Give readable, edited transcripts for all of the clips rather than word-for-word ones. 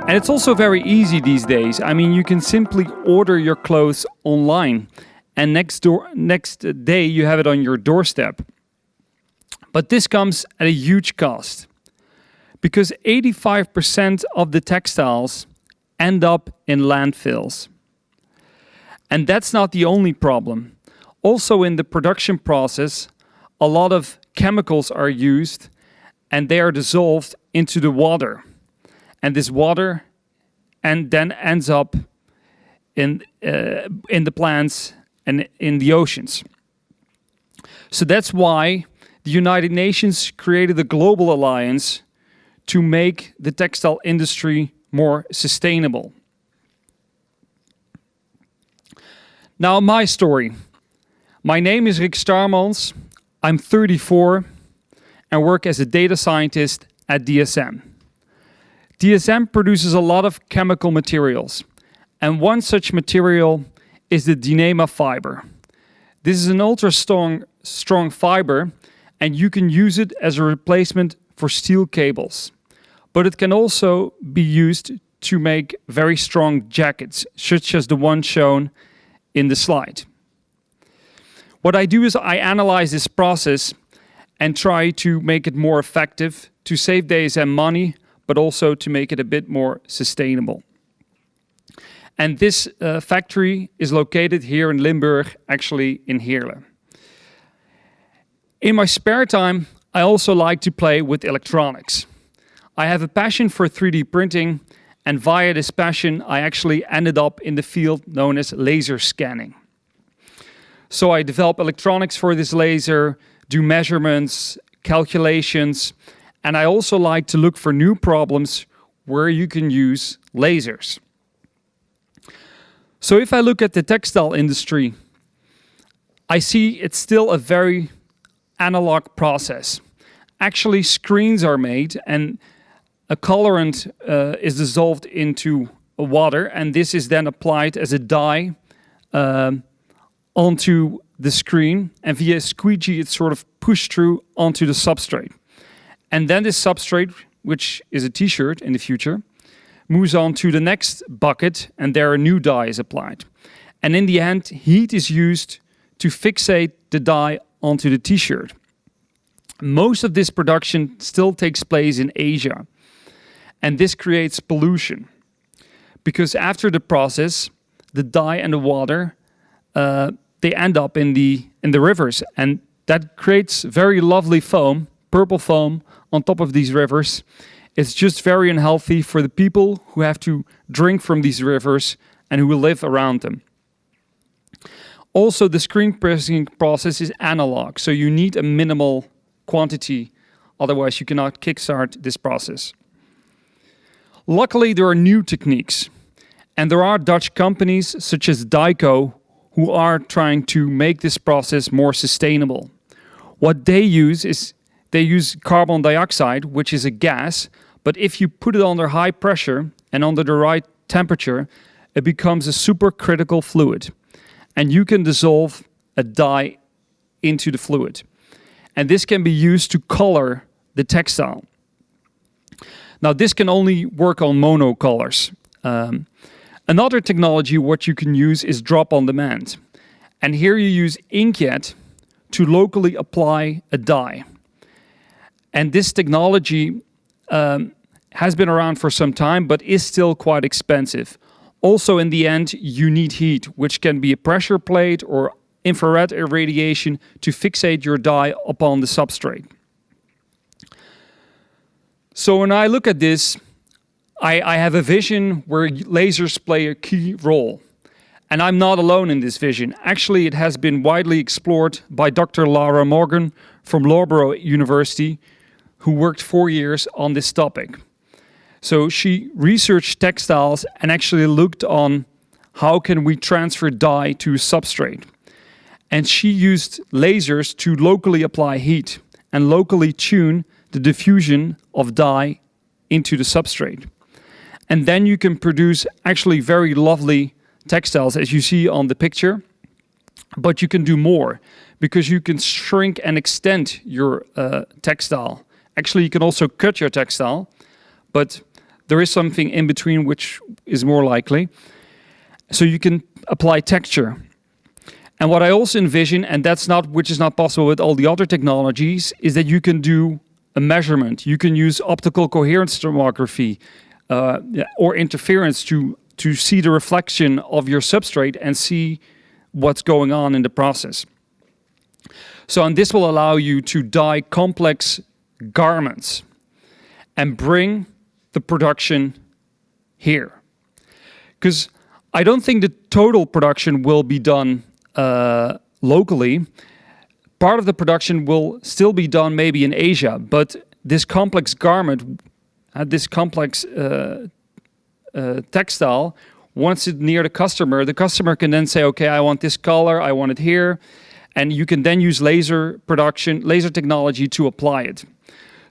And it's also very easy these days. I mean, you can simply order your clothes online and next day you have it on your doorstep. But this comes at a huge cost because 85% of the textiles end up in landfills. And that's not the only problem. Also in the production process, a lot of chemicals are used and they are dissolved into the water. And this water and then ends up in the plants and in the oceans. So that's why the United Nations created a global alliance to make the textile industry more sustainable. Now my story. My name is Rik Starmans. I'm 34 and work as a data scientist at DSM. DSM produces a lot of chemical materials, and one such material is the Dyneema fiber. This is an ultra strong fiber, and you can use it as a replacement for steel cables. But it can also be used to make very strong jackets, such as the one shown in the slide. What I do is I analyze this process and try to make it more effective, to save DSM money, but also to make it a bit more sustainable. And this factory is located here in Limburg, actually in Heerlen. In my spare time, I also like to play with electronics. I have a passion for 3D printing, and via this passion, I actually ended up in the field known as laser scanning. So I develop electronics for this laser, do measurements, calculations, and I also like to look for new problems where you can use lasers. So if I look at the textile industry, I see it's still a very analog process. Actually, screens are made and a colorant is dissolved into water, and this is then applied as a dye onto the screen, and via a squeegee it's sort of pushed through onto the substrate. And then this substrate, which is a t-shirt in the future, moves on to the next bucket, and there a new dye is applied. And in the end, heat is used to fixate the dye onto the t-shirt. Most of this production still takes place in Asia, and this creates pollution. Because after the process, the dye and the water, they end up in the rivers, and that creates very lovely foam, purple foam, on top of these rivers. It's just very unhealthy for the people who have to drink from these rivers and who will live around them. Also, the screen pressing process is analog, so you need a minimal quantity, otherwise you cannot kickstart this process. Luckily, there are new techniques, and there are Dutch companies such as Dyco who are trying to make this process more sustainable. What they use is they use carbon dioxide, which is a gas, but if you put it under high pressure and under the right temperature, it becomes a supercritical fluid. And you can dissolve a dye into the fluid. And this can be used to color the textile. Now, this can only work on monocolors. Another technology what you can use is drop on demand. And here you use inkjet to locally apply a dye. And this technology has been around for some time, but is still quite expensive. Also, in the end, you need heat, which can be a pressure plate or infrared irradiation to fixate your dye upon the substrate. So when I look at this, I have a vision where lasers play a key role. And I'm not alone in this vision. Actually, it has been widely explored by Dr. Laura Morgan from Loughborough University, who worked 4 years on this topic. So she researched textiles and actually looked on how can we transfer dye to a substrate. And she used lasers to locally apply heat and locally tune the diffusion of dye into the substrate. And then you can produce actually very lovely textiles, as you see on the picture. But you can do more, because you can shrink and extend your textile. Actually, you can also cut your textile, but there is something in between which is more likely. So you can apply texture. And what I also envision, and which is not possible with all the other technologies, is that you can do a measurement. You can use optical coherence tomography or interference to see the reflection of your substrate and see what's going on in the process. So, and this will allow you to dye complex garments and bring the production here. Because I don't think the total production will be done locally. Part of the production will still be done maybe in Asia, but this complex garment, this complex textile, once it's near the customer can then say, okay, I want this color, I want it here, and you can then use laser technology to apply it.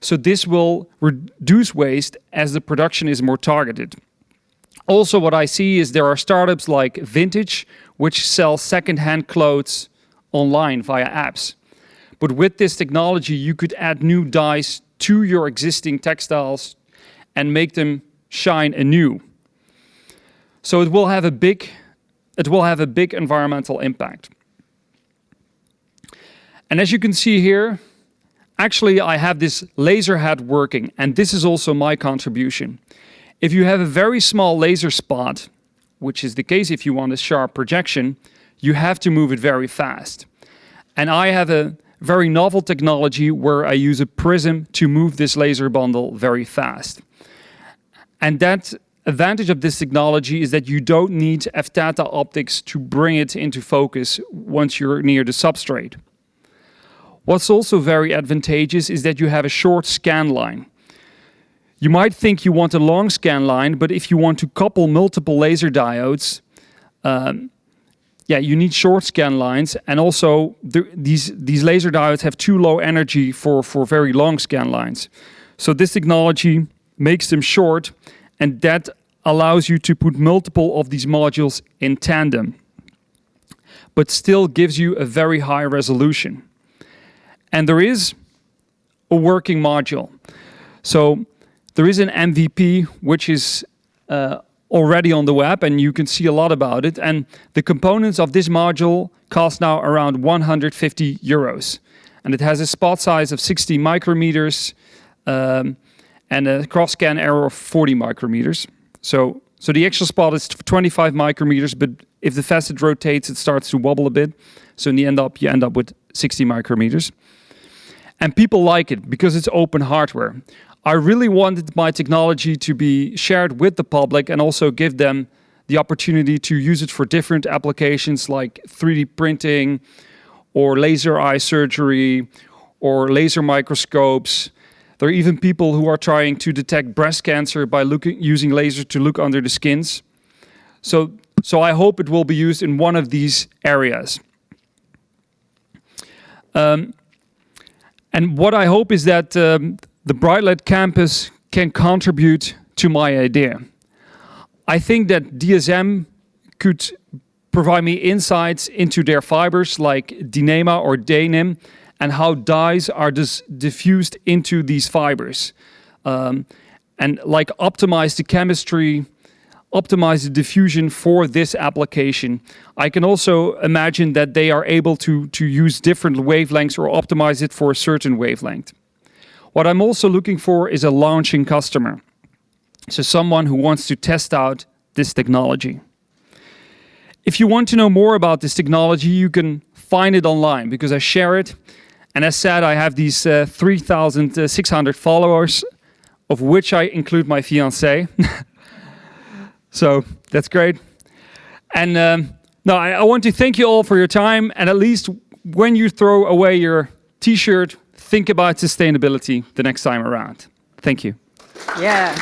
So this will reduce waste as the production is more targeted. Also, what I see is there are startups like Vintage, which sell second-hand clothes online via apps. But with this technology, you could add new dyes to your existing textiles and make them shine anew. So it will have a big environmental impact. And as you can see here, actually I have this laser head working, and this is also my contribution. If you have a very small laser spot, which is the case if you want a sharp projection, you have to move it very fast. And I have a very novel technology where I use a prism to move this laser bundle very fast. And that advantage of this technology is that you don't need f-theta optics to bring it into focus once you're near the substrate. What's also very advantageous is that you have a short scan line. You might think you want a long scan line, but if you want to couple multiple laser diodes, you need short scan lines, and also these laser diodes have too low energy for very long scan lines. So this technology makes them short, and that allows you to put multiple of these modules in tandem, but still gives you a very high resolution. And there is a working module. So there is an MVP, which is already on the web, and you can see a lot about it. And the components of this module cost now around 150 euros. And it has a spot size of 60 micrometers and a cross-scan error of 40 micrometers. So the actual spot is 25 micrometers, but if the facet rotates, it starts to wobble a bit. So in the end you end up with 60 micrometers. And people like it because it's open hardware. I really wanted my technology to be shared with the public and also give them the opportunity to use it for different applications like 3D printing or laser eye surgery or laser microscopes. There are even people who are trying to detect breast cancer by using laser to look under the skins. So I hope it will be used in one of these areas. And what I hope is that the Brightlight campus can contribute to my idea. I think that DSM could provide me insights into their fibers like Dyneema or Denim and how dyes are diffused into these fibers. And like optimize the chemistry, optimize the diffusion for this application. I can also imagine that they are able to use different wavelengths or optimize it for a certain wavelength. What I'm also looking for is a launching customer. So someone who wants to test out this technology. If you want to know more about this technology, you can find it online because I share it. And as said, I have these 3,600 followers, of which I include my fiancée. So that's great. And I want to thank you all for your time. And at least when you throw away your t-shirt, think about sustainability the next time around. Thank you. Ja,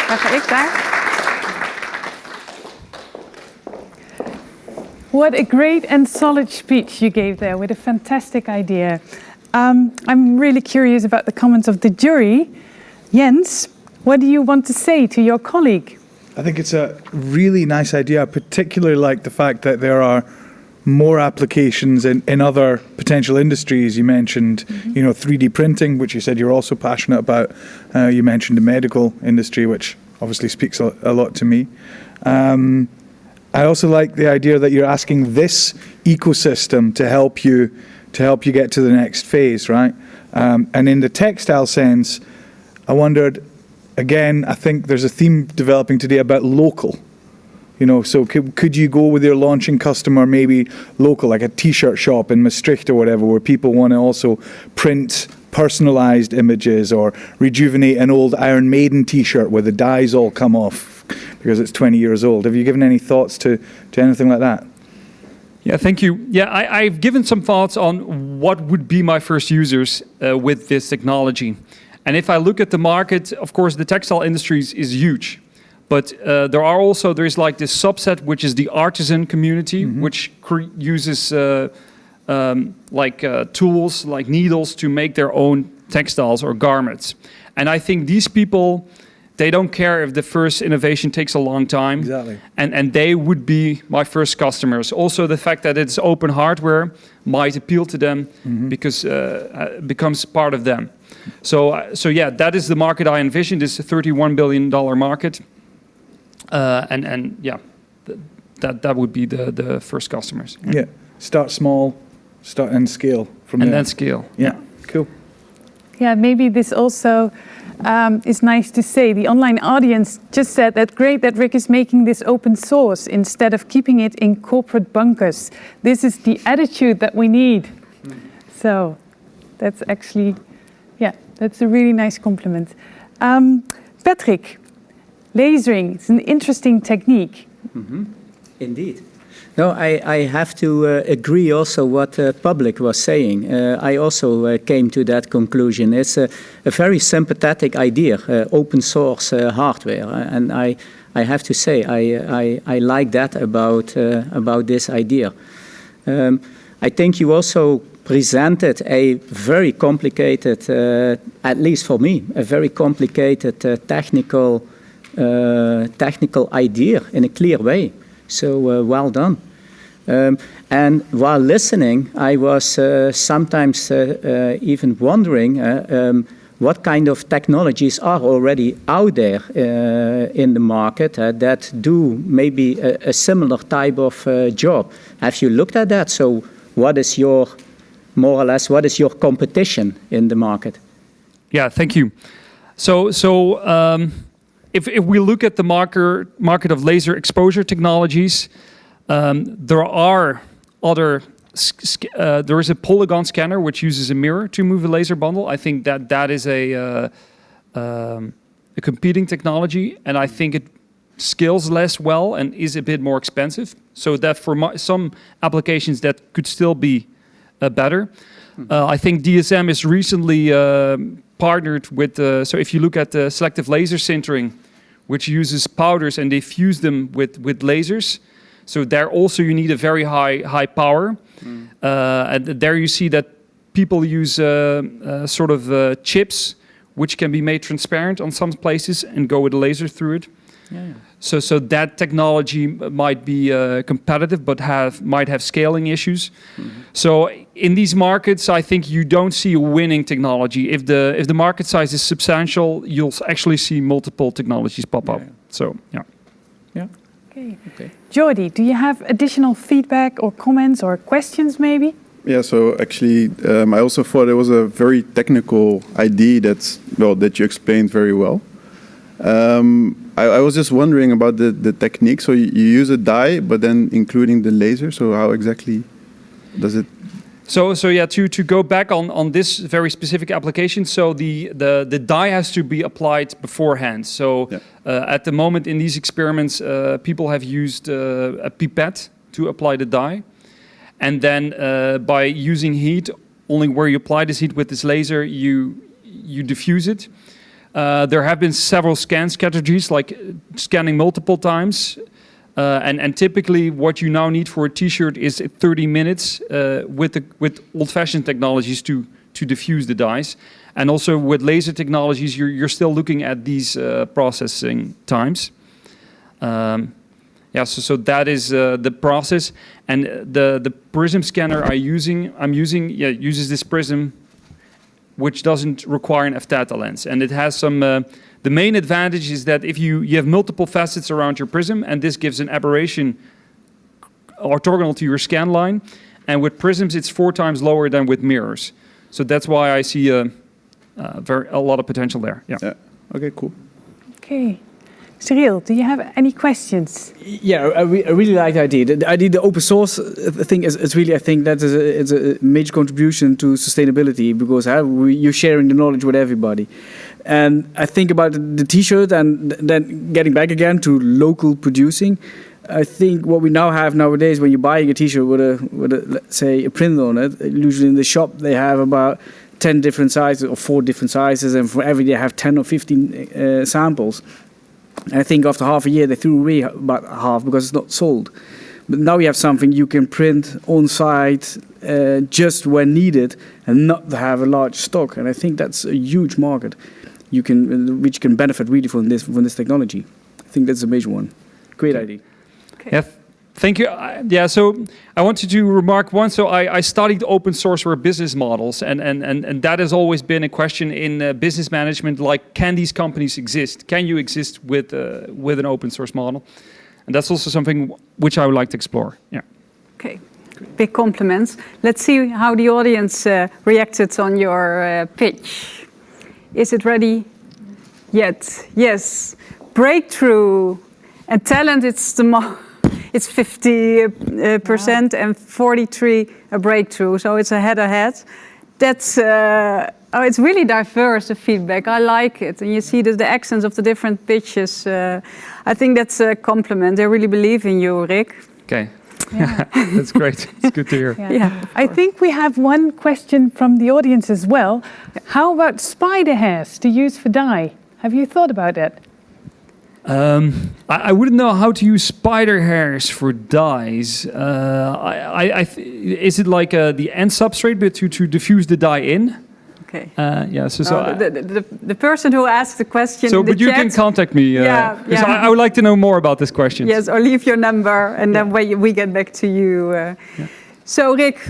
daar ga ik daar. What a great and solid speech you gave there with a fantastic idea. I'm really curious about the comments of the jury. Jens, what do you want to say to your colleague? I think it's a really nice idea. I particularly like the fact that there are more applications in other potential industries. You mentioned, 3D printing, which you said you're also passionate about. You mentioned the medical industry, which obviously speaks a lot to me. I also like the idea that you're asking this ecosystem to help you get to the next phase, right? And in the textile sense, I wondered, again, I think there's a theme developing today about local. So could you go with your launching customer maybe local, like a T-shirt shop in Maastricht or whatever, where people want to also print personalized images or rejuvenate an old Iron Maiden T-shirt where the dyes all come off because it's 20 years old. Have you given any thoughts to anything like that? Yeah, thank you. Yeah, I've given some thoughts on what would be my first users with this technology. And if I look at the market, of course, the textile industry is huge. But there's like this subset, which is the artisan community, which uses tools like needles to make their own textiles or garments. And I think these people, they don't care if the first innovation takes a long time. Exactly. And they would be my first customers. Also, the fact that it's open hardware might appeal to them because it becomes part of them. So yeah, that is the market I envision, this $31 billion market. That would be the first customers. Yeah, start small, start and scale from there. And then scale. Yeah, cool. Yeah, maybe this also is nice to say. The online audience just said that great that Rik is making this open source instead of keeping it in corporate bunkers. This is the attitude that we need. So that's actually, that's a really nice compliment. Patrick, lasering is an interesting technique. Indeed. No, I have to agree also what Public was saying. I also came to that conclusion. It's a very sympathetic idea, open source hardware, and I have to say I like that about this idea. I think you also presented a very complicated, at least for me, a very complicated technical idea in a clear way. So well done. And while listening, I was sometimes even wondering what kind of technologies are already out there in the market that do maybe a similar type of job. Have you looked at that? So what is your, more or less, what is your competition in the market? Yeah, thank you. So if we look at the market of laser exposure technologies, there are other. There is a polygon scanner which uses a mirror to move a laser bundle. I think that is a competing technology, and I think it scales less well and is a bit more expensive. So that for some applications that could still be better. I think DSM is recently partnered with. So if you look at the selective laser sintering, which uses powders and they fuse them with lasers. So there also you need a very high power. And there you see that people use chips, which can be made transparent on some places and go with a laser through it. Yeah. So that technology might be competitive, but might have scaling issues. So in these markets, I think you don't see a winning technology. If the market size is substantial, you'll actually see multiple technologies pop up. So yeah. Okay. Jordi, do you have additional feedback or comments or questions maybe? Yeah, so actually, I also thought it was a very technical idea that you explained very well. I was just wondering about the technique. So you use a dye, but then including the laser. So how exactly does it? So yeah, to go back on this very specific application. So the dye has to be applied beforehand. So at the moment in these experiments, people have used a pipette to apply the dye, and then by using heat, only where you apply this heat with this laser, you diffuse it. There have been several scan strategies, like scanning multiple times. And typically what you now need for a T-shirt is 30 minutes with old-fashioned technologies to diffuse the dyes. And also with laser technologies, you're still looking at these processing times. So that is the process. And the prism scanner I'm using uses this prism, which doesn't require an f-theta lens. And it has some, The main advantage is that if you have multiple facets around your prism, and this gives an aberration orthogonal to your scan line, and with prisms it's 4 times lower than with mirrors. So that's why I see a lot of potential there. Yeah. Okay, cool. Okay. Cyril, do you have any questions? Yeah, I really like the idea. The idea, the open source thing is really, I think that is a major contribution to sustainability, because you're sharing the knowledge with everybody. And I think about the T-shirt, and then getting back again to local producing. I think what we now have nowadays, when you're buying a T-shirt with a let's say a print on it, usually in the shop they have about 10 different sizes or 4 different sizes, and for every they have 10 or 15 samples. And I think after half a year they threw away about half because it's not sold. But now you have something you can print on site just when needed, and not have a large stock. And I think that's a huge market which can benefit really from this technology. I think that's a major one. Great idea. Okay. Yeah, thank you. So I wanted to remark one. So I studied open source business models, and that has always been a question in business management. Like, can these companies exist? Can you exist with an open source model? And that's also something which I would like to explore. Yeah. Okay. Big compliments. Let's see how the audience reacted on your pitch. Is it ready yet? Yes. Breakthrough and talent. It's 50% and 43 a breakthrough. So it's a head-to-head. That's it's really diverse, the feedback. I like it, and you see the accents of the different pitches. I think that's a compliment. They really believe in you, Rik. Okay. Yeah. That's great. It's good to hear. Yeah. I think we have one question from the audience as well. How about spider hairs to use for dye? Have you thought about that? I wouldn't know how to use spider hairs for dyes. Is it like the end substrate, but to diffuse the dye in? Okay. The person who asked the question. So, in the but you chat, can contact me. Because I would like to know more about this question. Yes, or leave your number, and then we get back to you. So, Rik,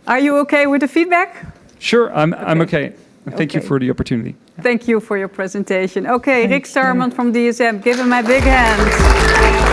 are you okay with the feedback? Sure, I'm okay. Thank you for the opportunity. Thank you for your presentation. Okay, Rik Starmans from DSM. Give him a big hand.